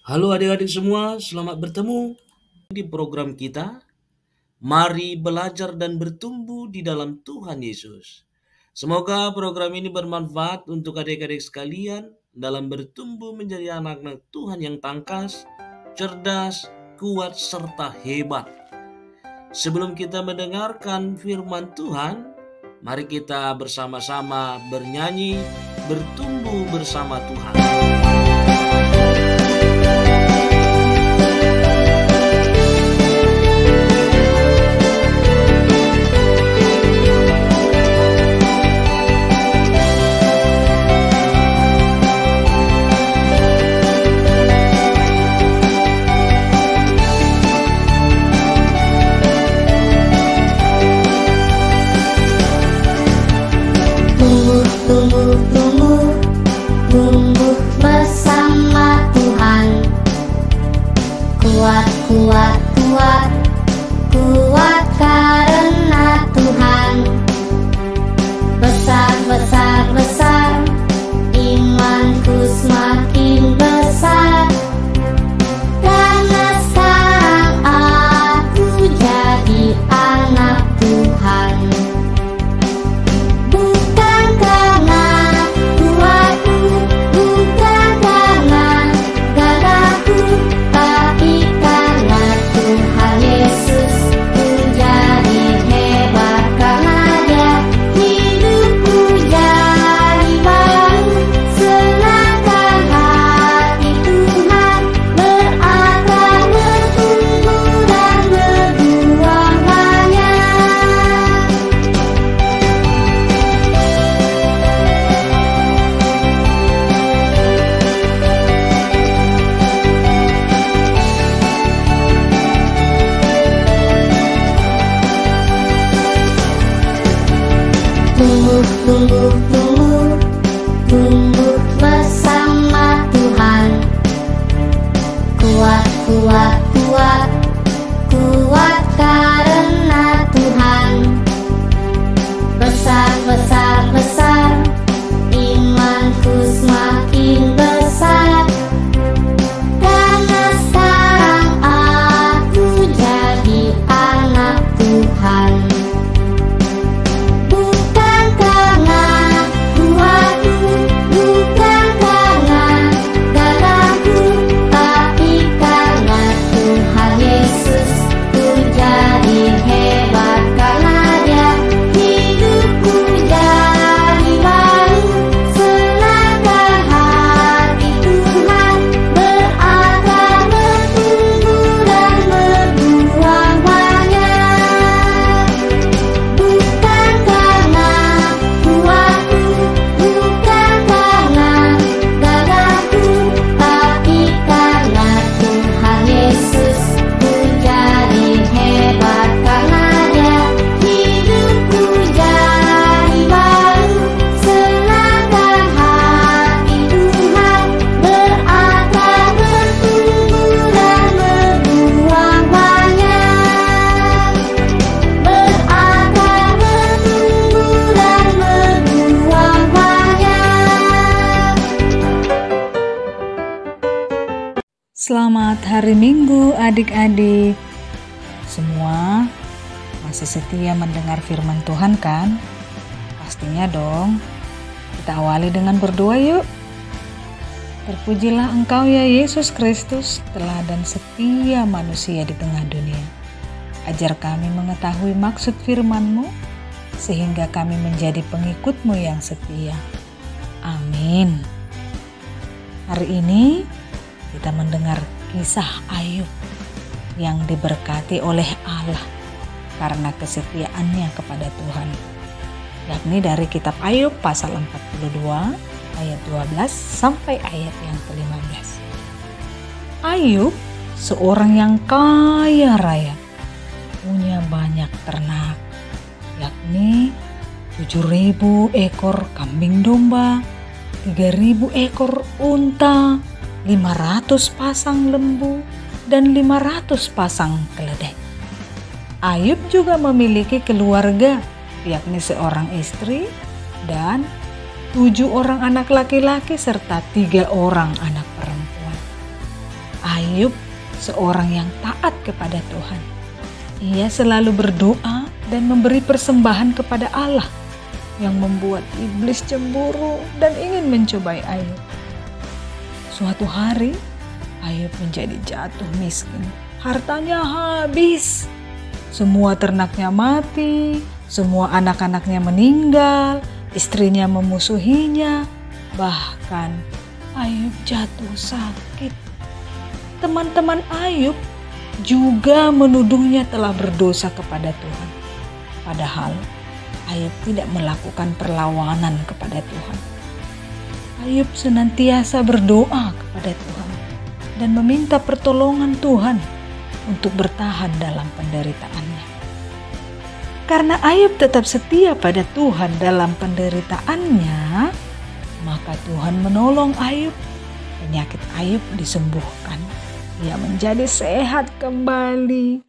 Halo adik-adik semua, selamat bertemu di program kita. Mari belajar dan bertumbuh di dalam Tuhan Yesus. Semoga program ini bermanfaat untuk adik-adik sekalian dalam bertumbuh menjadi anak-anak Tuhan yang tangkas, cerdas, kuat, serta hebat. Sebelum kita mendengarkan firman Tuhan, mari kita bersama-sama bernyanyi, bertumbuh bersama Tuhan. Tumbuh bersama Tuhan. Kuat karena Tuhan. Besar, imanku semakin besar. Karena sekarang aku jadi anak Tuhan. Bukan karena kuatku, bukan karena gagahku, tapi karena Tuhan Yesus. Ku jadi hebat karena Dia. Hidupku jadi baru, senangkan hati Tuhan. Berakar, bertumbuh dan berbuah banyak. Tumbuh bersama Tuhan. Kuat karena Tuhan. Besar, imanku semakin besar. Karena sekarang aku jadi anak Tuhan. Bukan karena kuatku, bukan karena gagahku, tapi karena Tuhan Yesus. Ku jadi hebat karena Dia. Hidupku jadi baru, senangkan hati Tuhan. Berakar, bertumbuh dan berbuah banyak. Bukan karena kuatku, bukan karena gagahku, tapi karena Tuhan Yesus. Ku jadi hebat karena Dia. Hidupku jadi baru, senangkan hati Tuhan. Berakar, bertumbuh dan berbuah banyak. Berakar, bertumbuh dan berbuah banyak. Selamat hari Minggu adik-adik. Semua masih setia mendengar firman Tuhan kan? Pastinya dong. Kita awali dengan berdoa yuk. Terpujilah Engkau ya Yesus Kristus, teladan setia manusia di tengah dunia. Ajar kami mengetahui maksud firman-Mu, sehingga kami menjadi pengikut-Mu yang setia. Amin. Hari ini kita mendengar kisah Ayub yang diberkati oleh Allah karena kesetiaannya kepada Tuhan, yakni dari kitab Ayub pasal 42 ayat 12 sampai ayat yang ke-15. Ayub seorang yang kaya raya, punya banyak ternak, yakni 7.000 ekor kambing domba, 3.000 ekor unta, 500 pasang lembu, dan 500 pasang keledai. Ayub juga memiliki keluarga, yakni seorang istri dan 7 orang anak laki-laki serta 3 orang anak perempuan. Ayub seorang yang taat kepada Tuhan. Ia selalu berdoa dan memberi persembahan kepada Allah, yang membuat iblis cemburu dan ingin mencobai Ayub. Suatu hari, Ayub menjadi jatuh miskin. Hartanya habis. Semua ternaknya mati, semua anak-anaknya meninggal, istrinya memusuhinya. Bahkan Ayub jatuh sakit. Teman-teman Ayub juga menuduhnya telah berdosa kepada Tuhan. Padahal Ayub tidak melakukan perlawanan kepada Tuhan. Ayub senantiasa berdoa kepada Tuhan dan meminta pertolongan Tuhan untuk bertahan dalam penderitaannya. Karena Ayub tetap setia pada Tuhan dalam penderitaannya, maka Tuhan menolong Ayub. Penyakit Ayub disembuhkan. Ia menjadi sehat kembali.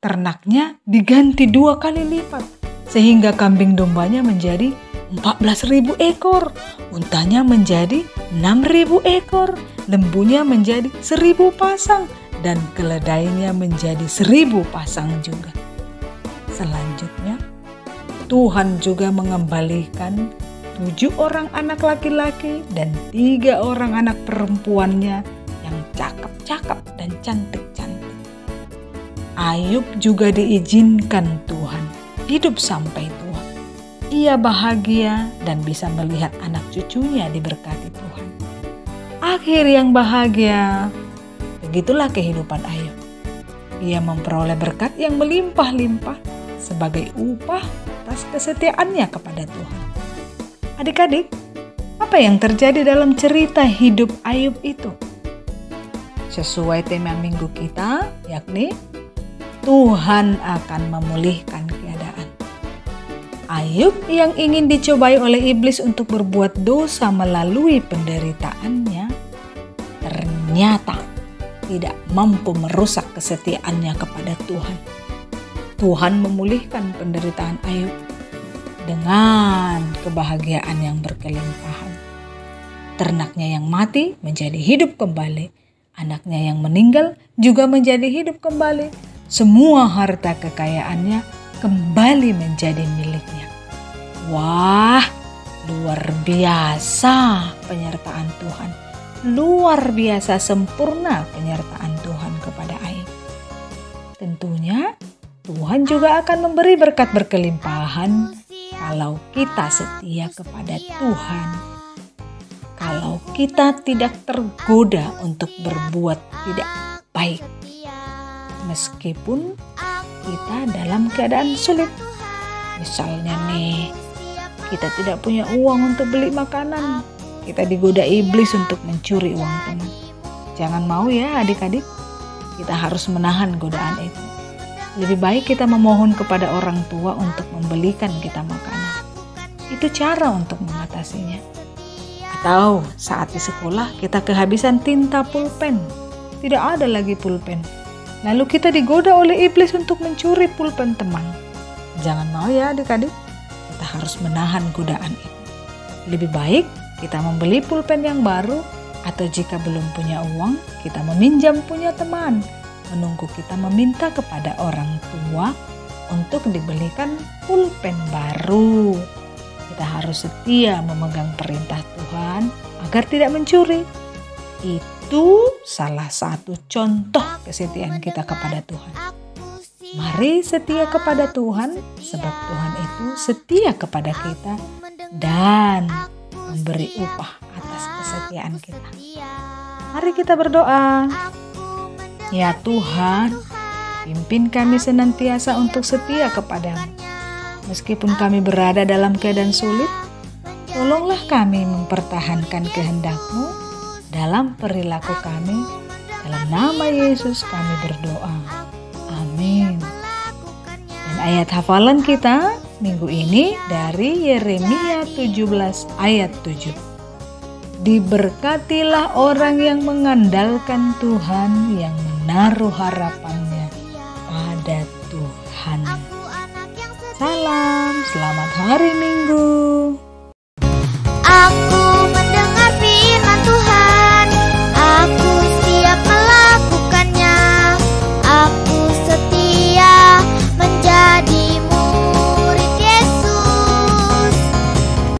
Ternaknya diganti 2 kali lipat, sehingga kambing dombanya menjadi 14.000 ekor, untanya menjadi 6.000 ekor, lembunya menjadi 1.000 pasang, dan keledainya menjadi 1.000 pasang juga. Selanjutnya, Tuhan juga mengembalikan 7 orang anak laki-laki dan 3 orang anak perempuannya yang cakep-cakep dan cantik-cantik. Ayub juga diizinkan Tuhan hidup sampai tua. Ia bahagia dan bisa melihat anak cucunya diberkati Tuhan. Akhir yang bahagia. Begitulah kehidupan Ayub. Ia memperoleh berkat yang melimpah-limpah sebagai upah atas kesetiaannya kepada Tuhan. Adik-adik, apa yang terjadi dalam cerita hidup Ayub itu? Sesuai tema minggu kita, yakni Tuhan akan memulihkan keadaan. Ayub yang ingin dicobai oleh iblis untuk berbuat dosa melalui penderitaannya, ternyata tidak mampu merusak kesetiaannya kepada Tuhan. Tuhan memulihkan penderitaan Ayub dengan kebahagiaan yang berkelimpahan. Ternaknya yang mati menjadi hidup kembali. Anaknya yang meninggal juga menjadi hidup kembali. Semua harta kekayaannya kembali menjadi miliknya. Wah, luar biasa penyertaan Tuhan. Luar biasa sempurna penyertaan Tuhan kepada Ayub. Tentunya Tuhan juga akan memberi berkat berkelimpahan kalau kita setia kepada Tuhan. Kalau kita tidak tergoda untuk berbuat tidak baik. Meskipun kita dalam keadaan sulit. Misalnya nih, kita tidak punya uang untuk beli makanan. Kita digoda iblis untuk mencuri uang teman. Jangan mau ya adik-adik. Kita harus menahan godaan itu. Lebih baik kita memohon kepada orang tua untuk membelikan kita makanan. Itu cara untuk mengatasinya. Atau saat di sekolah kita kehabisan tinta pulpen. Tidak ada lagi pulpen. Lalu kita digoda oleh iblis untuk mencuri pulpen teman. Jangan mau ya adik-adik. Kita harus menahan godaan itu. Lebih baik kita membeli pulpen yang baru, atau jika belum punya uang, kita meminjam punya teman. Menunggu kita meminta kepada orang tua untuk dibelikan pulpen baru. Kita harus setia memegang perintah Tuhan agar tidak mencuri. Itu salah satu contoh kesetiaan kita kepada Tuhan. Mari setia kepada Tuhan, sebab Tuhan itu setia kepada kita dan memberi upah atas kesetiaan kita. Mari kita berdoa. Ya Tuhan, pimpin kami senantiasa untuk setia kepadamu. Meskipun kami berada dalam keadaan sulit, tolonglah kami mempertahankan kehendak-Mu dalam perilaku kami. Dalam nama Yesus kami berdoa. Amin. Dan ayat hafalan kita minggu ini dari Yeremia 17 ayat 7. Diberkatilah orang yang mengandalkan Tuhan, yang menaruh harapannya pada Tuhan. Salam, selamat hari Minggu.